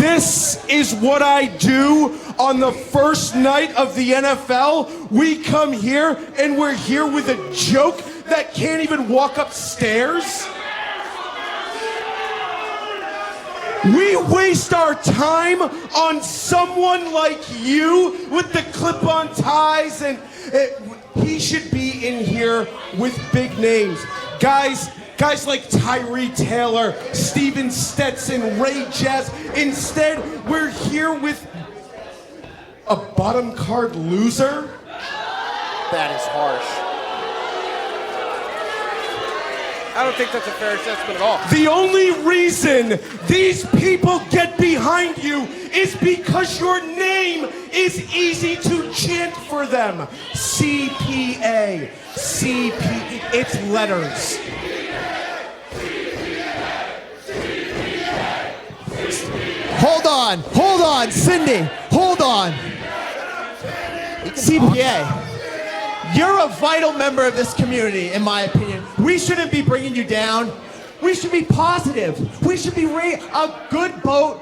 This is what I do on the first night of the NFL. We come here and we're here with a joke that can't even walk upstairs. We waste our time on someone like you with the clip-on ties, and he should be in here with big names. Guys like Tyree Taylor, Steven Stetson, Ray Jazz. Instead, we're here with a bottom card loser. That is harsh. I don't think that's a fair assessment at all. The only reason these people get behind you is because your name is easy to chant for them. CPA, CPA, it's letters. Hold on, Cindy, hold on. CPA. You're a vital member of this community, in my opinion. We shouldn't be bringing you down. We should be positive. We should be a good boat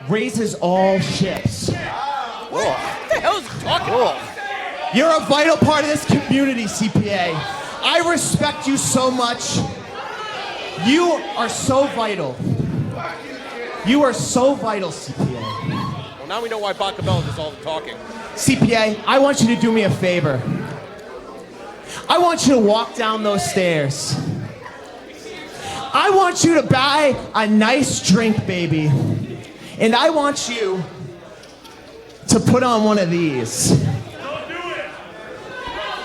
raises all ships. What the hell is he talking about? You're a vital part of this community, CPA. I respect you so much. You are so vital. You are so vital, CPA. Well, now we know why Bakabella does all the talking. CPA, I want you to do me a favor. I want you to walk down those stairs. I want you to buy a nice drink, baby. And I want you to put on one of these.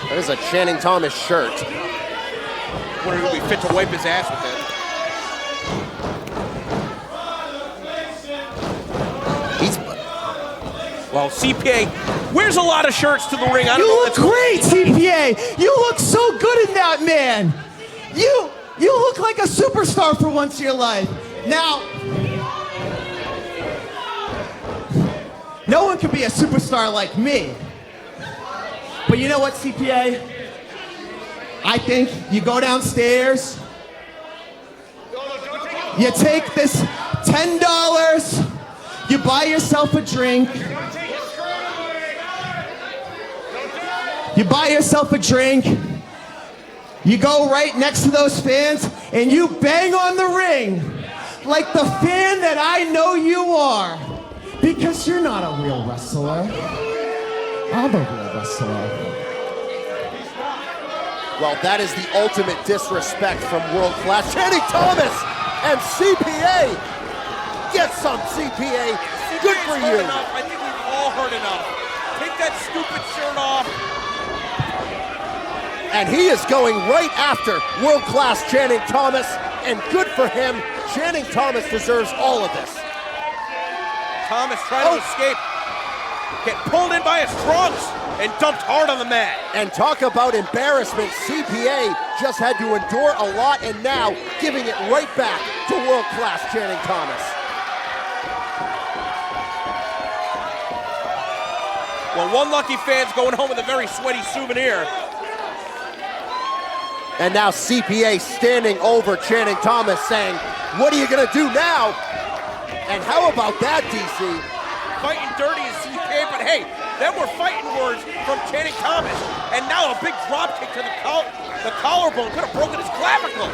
That is a Channing Thomas shirt. Wonder who would be fit to wipe his ass with it. Well, CPA wears a lot of shirts to the ring. I don't know. You look great, CPA. You look so good in that, man. You look like a superstar for once in your life. Now, no one can be a superstar like me. But you know what, CPA? I think you go downstairs, you take this $10, you buy yourself a drink. You buy yourself a drink, you go right next to those fans, and you bang on the ring like the fan that I know you are. Because you're not a real wrestler. I'm a real wrestler. Well, that is the ultimate disrespect from world class. Channing Thomas and CPA. Get some, CPA. Good for you. I think we've all heard enough. Take that stupid shirt off. And he is going right after world-class Channing Thomas, and good for him. Channing Thomas deserves all of this. Thomas trying to escape. Get pulled in by his trunks and dumped hard on the mat. And talk about embarrassment. CPA just had to endure a lot, and now giving it right back to world-class Channing Thomas. Well, one lucky fan's going home with a very sweaty souvenir. And now CPA standing over Channing Thomas saying, what are you gonna do now? And how about that, DC? Fighting dirty is CPA, but hey, them were fighting words from Channing Thomas. And now a big drop kick to the collarbone, could have broken his clavicle.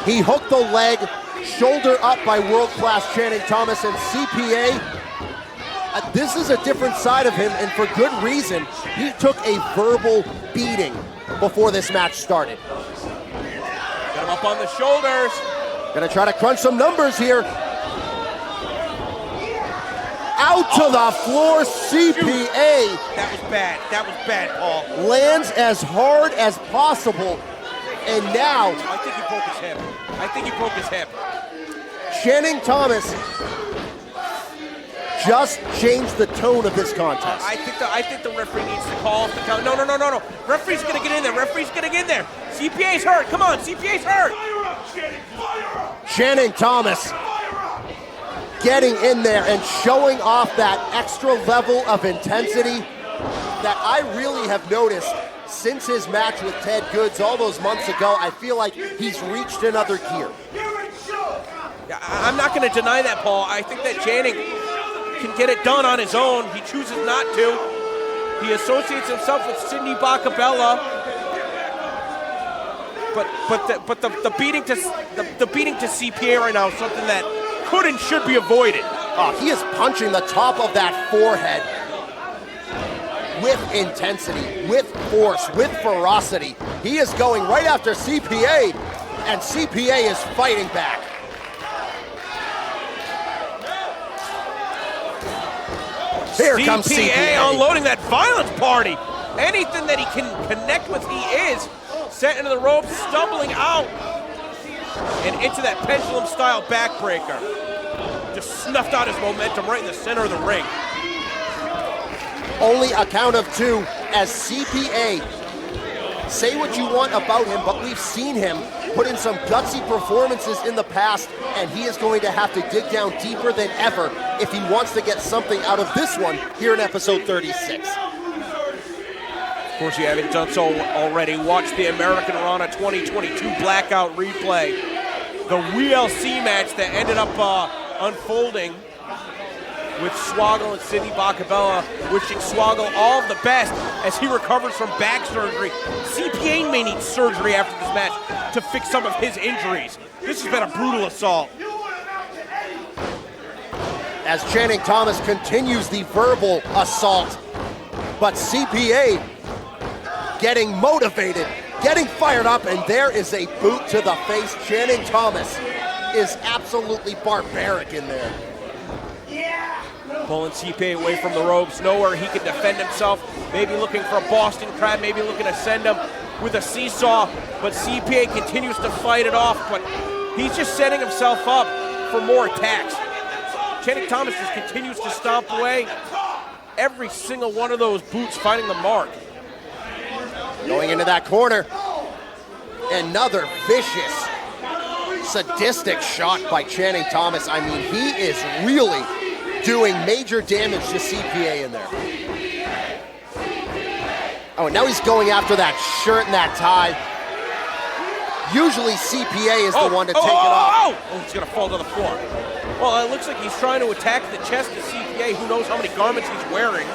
He hooked the leg, shoulder up by world-class Channing Thomas, and CPA, this is a different side of him, and for good reason. He took a verbal beating before this match started. Get him up on the shoulders. Gonna try to crunch some numbers here. Out to the floor, CPA. That was bad. That was bad, Paul. Lands as hard as possible. And now, I think he broke his hip. I think he broke his hip. Channing Thomas just changed the tone of this contest. I think the referee needs to call off the count. No. Referee's gonna get in there. Referee's gonna get in there. CPA's hurt. Come on, CPA's hurt. Channing Thomas getting in there and showing off that extra level of intensity that I really have noticed since his match with Ted Goods all those months ago. I feel like he's reached another gear. I'm not going to deny that, Paul. I think that Channing can get it done on his own. He chooses not to. He associates himself with Sidney Bakabella. But the beating to CPA right now is something that could and should be avoided. He is punching the top of that forehead with intensity, with force, with ferocity. He is going right after CPA, and CPA is fighting back. Here comes CPA. Unloading that violence party. Anything that he can connect with, he is. Set into the ropes, stumbling out, and into that pendulum-style backbreaker. Just snuffed out his momentum right in the center of the ring. Only a count of 2 as CPA. Say what you want about him, but we've seen him put in some gutsy performances in the past, and he is going to have to dig down deeper than ever if he wants to get something out of this one here in episode 36. Of course, you haven't done so already. Watch the American Rana 2022 Blackout replay. The WLC match that ended up unfolding with Swoggle and Sidney Bakabella, wishing Swoggle all of the best as he recovers from back surgery. CPA may need surgery after this match to fix some of his injuries. This has been a brutal assault. As Channing Thomas continues the verbal assault, but CPA getting motivated, getting fired up, and there is a boot to the face. Channing Thomas is absolutely barbaric in there. Pulling CPA away from the ropes, nowhere he can defend himself. Maybe looking for a Boston Crab, maybe looking to send him with a seesaw, but CPA continues to fight it off, but he's just setting himself up for more attacks. Channing Thomas just continues to stomp away. Every single one of those boots finding the mark. Going into that corner, another vicious, sadistic shot by Channing Thomas. I mean, he is really doing major damage to CPA in there. Oh, and now he's going after that shirt and that tie. Usually CPA is the one to take it off. Oh, he's gonna fall to the floor. Well, it looks like he's trying to attack the chest of CPA. Who knows how many garments he's wearing.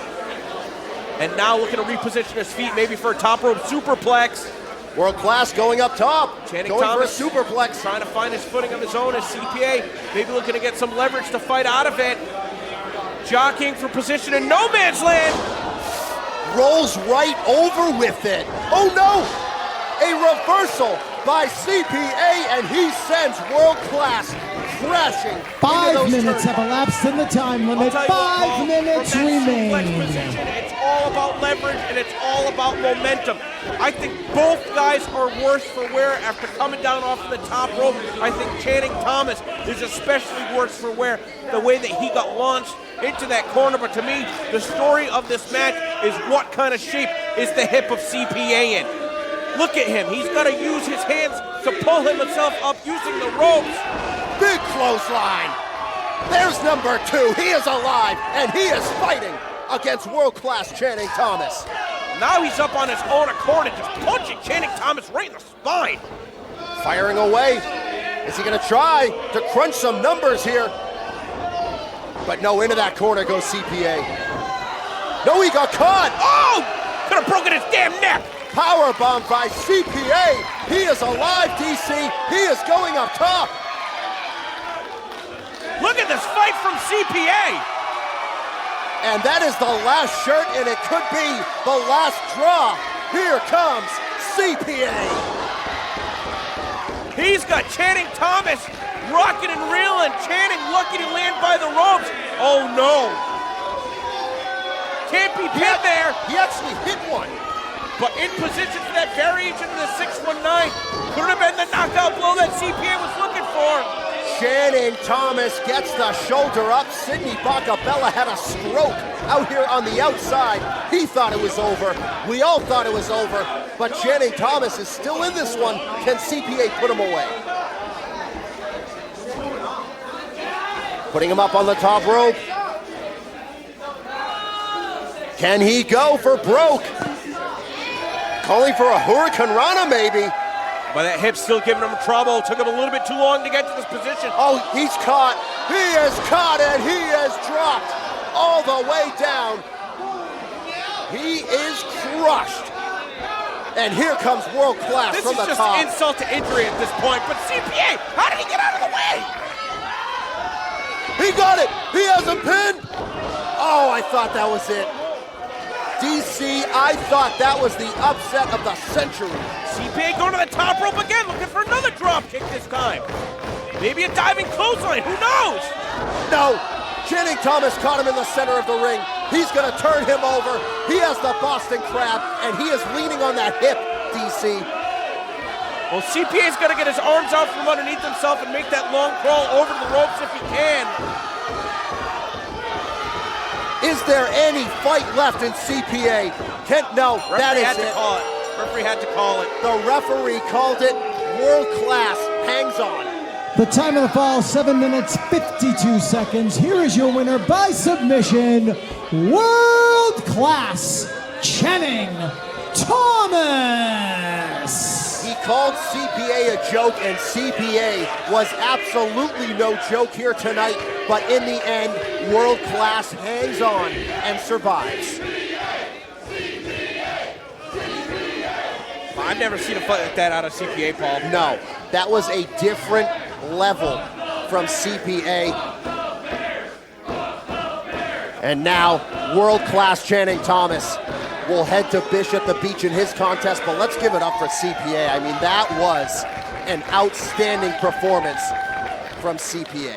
And now looking to reposition his feet, maybe for a top rope superplex. World class going up top. Channing going Thomas for a superplex. Trying to find his footing of his own as CPA. Maybe looking to get some leverage to fight out of it. Jockeying for position in no man's land. Rolls right over with it. Oh no! A reversal by CPA, and he sends world class crashing. 5 minutes have elapsed in the time limit. 5 minutes remain. It's all about leverage and it's all about momentum. I think both guys are worse for wear after coming down off the top rope. I think Channing Thomas is especially worse for wear, the way that he got launched into that corner. But to me, the story of this match is what kind of shape is the hip of CPA in. Look at him. He's got to use his hands to pull himself up using the ropes. Big clothesline. There's number 2. He is alive, and he is fighting against world-class Channing Thomas. Now he's up on his own accord and just punching Channing Thomas right in the spine. Firing away. Is he going to try to crunch some numbers here? But no, into that corner goes CPA. No, he got caught. Oh! Could have broken his damn neck. Powerbomb by CPA. He is alive, DC. He is going up top. Look at this fight from CPA. And that is the last shirt, and it could be the last draw. Here comes CPA. He's got Channing Thomas rocking and reeling. Channing lucky to land by the ropes. Oh no. Can't be pinned there. He actually hit one. But in position for that variation of the 619. Could have been the knockout blow that CPA was looking for. Channing Thomas gets the shoulder up. Sidney Bakabella had a stroke out here on the outside. He thought it was over. We all thought it was over. But Channing Thomas is still in this one. Can CPA put him away? Putting him up on the top rope. Can he go for broke? Calling for a Hurricane Rana, maybe. But that hip's still giving him trouble. Took him a little bit too long to get to this position. Oh, he's caught. He is caught, and he is dropped. all the way down. He is crushed. And here comes World Class This from the is just top. insult to injury at this point, but CPA, how did he get out of the way? He got it. He has a pin. Oh, I thought that was it. DC, I thought that was the upset of the century. CPA going to the top rope again, looking for another drop kick this time. Maybe a diving clothesline, who knows? No, Channing Thomas caught him in the center of the ring. He's gonna turn him over. He has the Boston Crab, and he is leaning on that hip, DC. Well, CPA's gonna get his arms out from underneath himself and make that long crawl over the ropes if he can. Is there any fight left in CPA? No, that is it. Referee had to call it. The referee called it. World Class hangs on. The time of the fall, 7 minutes, 52 seconds. Here is your winner by submission, World Class, Channing Thomas. He called CPA a joke, and CPA was absolutely no joke here tonight. But in the end, World Class hangs on and survives. I've never seen a fight like that out of CPA, Paul. No, that was a different level from CPA. And now, World Class Channing Thomas will head to Bish at the Beach in his contest, but let's give it up for CPA. I mean, that was an outstanding performance from CPA.